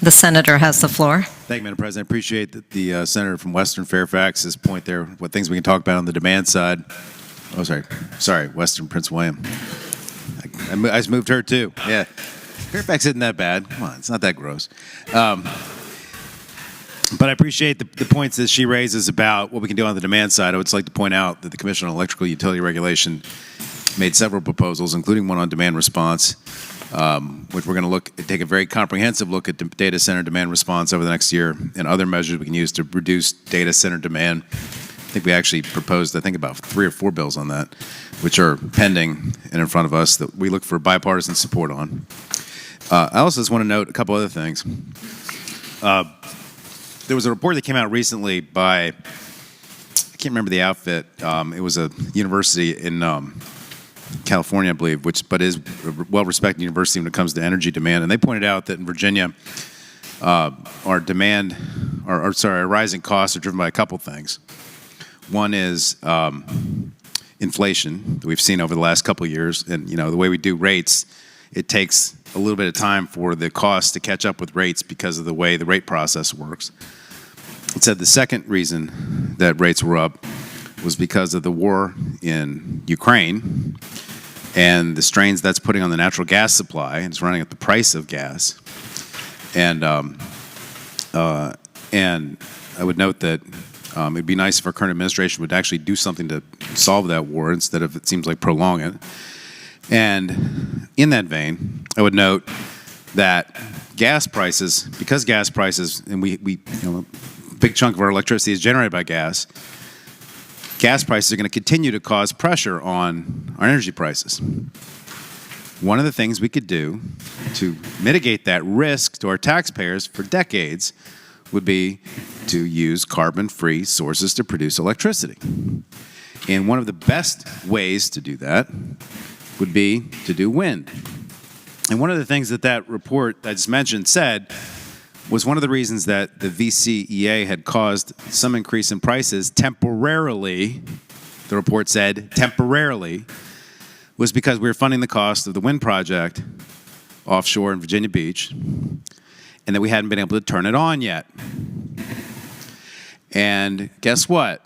The senator has the floor. Thank you, Madam President. I appreciate the senator from Western Fairfax's point there, what things we can talk about on the demand side. Oh, sorry, Western Prince William. I just moved her too. Yeah, Fairfax isn't that bad. Come on, it's not that gross. But I appreciate the points that she raises about what we can do on the demand side. I would just like to point out that the Commission on Electrical Utility Regulation made several proposals, including one on demand response, which we're going to take a very comprehensive look at data center demand response over the next year and other measures we can use to reduce data center demand. I think we actually proposed, about 3 or 4 bills on that, which are pending and in front of us that we look for bipartisan support on. I also just want to note a couple other things. There was a report that came out recently by, I can't remember the outfit. It was a university in California, I believe, but is a well-respected university when it comes to energy demand. And they pointed out that in Virginia, our rising costs are driven by a couple things. One is inflation that we've seen over the last couple of years. And, the way we do rates, it takes a little bit of time for the cost to catch up with rates because of the way the rate process works. It said the second reason that rates were up was because of the war in Ukraine and the strains that's putting on the natural gas supply, and it's running up the price of gas. And I would note that it'd be nice if our current administration would actually do something to solve that war instead of, it seems like, prolong it. And in that vein, I would note that gas prices, and we a big chunk of our electricity is generated by gas prices are going to continue to cause pressure on our energy prices. One of the things we could do to mitigate that risk to our taxpayers for decades would be to use carbon-free sources to produce electricity. And one of the best ways to do that would be to do wind. And one of the things that report I just mentioned said was one of the reasons that the VCEA had caused some increase in prices temporarily, the report said temporarily, was because we were funding the cost of the wind project offshore in Virginia Beach, and that we hadn't been able to turn it on yet. And guess what?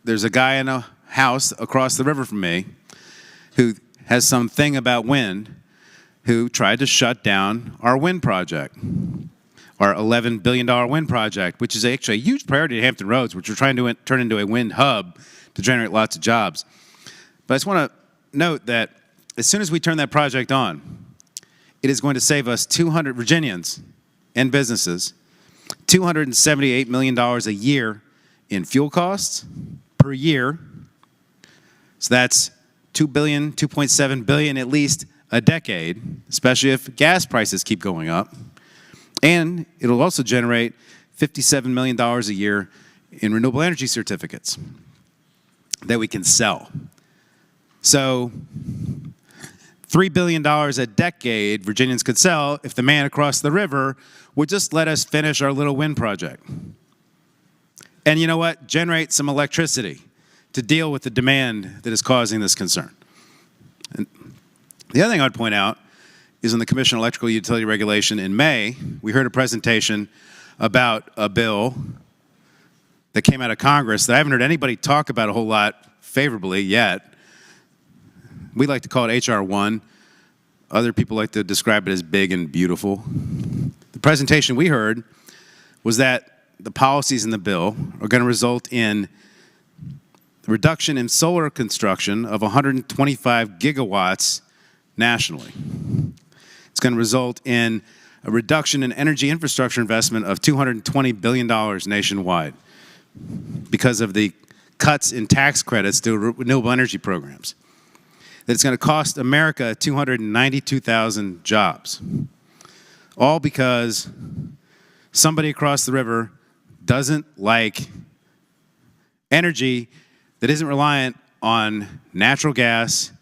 There's a guy in a house across the river from me who has something about wind who tried to shut down our wind project. Our $11 billion wind project, which is actually a huge priority at Hampton Roads, which we're trying to turn into a wind hub to generate lots of jobs. But I just want to note that as soon as we turn that project on, it is going to save us 200 Virginians and businesses, $278 million a year in fuel costs per year. So that's $2 billion, $2.7 billion at least a decade, especially if gas prices keep going up. And it'll also generate $57 million a year in renewable energy certificates that we can sell. So $3 billion a decade Virginians could sell if the man across the river would just let us finish our little wind project. And you know what? Generate some electricity to deal with the demand that is causing this concern. And the other thing I'd point out is in the Commission on Electrical Utility Regulation in May, we heard a presentation about a bill that came out of Congress that I haven't heard anybody talk about a whole lot favorably yet. We like to call it H.R. 1. Other people like to describe it as big and beautiful. The presentation we heard was that the policies in the bill are going to result in a reduction in solar construction of 125 gigawatts nationally. It's going to result in a reduction in energy infrastructure investment of $220 billion nationwide because of the cuts in tax credits to renewable energy programs. That it's going to cost America 292,000 jobs, all because somebody across the river doesn't like energy that isn't reliant on natural gas,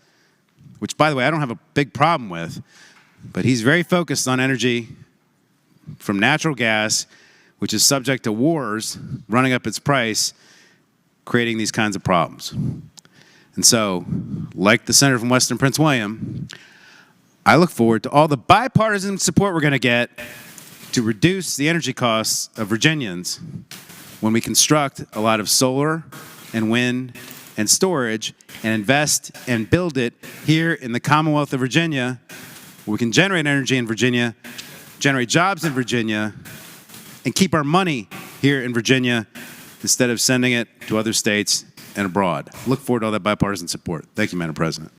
which, by the way, I don't have a big problem with, but he's very focused on energy from natural gas, which is subject to wars running up its price, creating these kinds of problems. And so, like the senator from Western Prince William, I look forward to all the bipartisan support we're going to get to reduce the energy costs of Virginians when we construct a lot of solar and wind and storage and invest and build it here in the Commonwealth of Virginia, where we can generate energy in Virginia, generate jobs in Virginia, and keep our money here in Virginia instead of sending it to other states and abroad. Look forward to all that bipartisan support. Thank you, Madam President.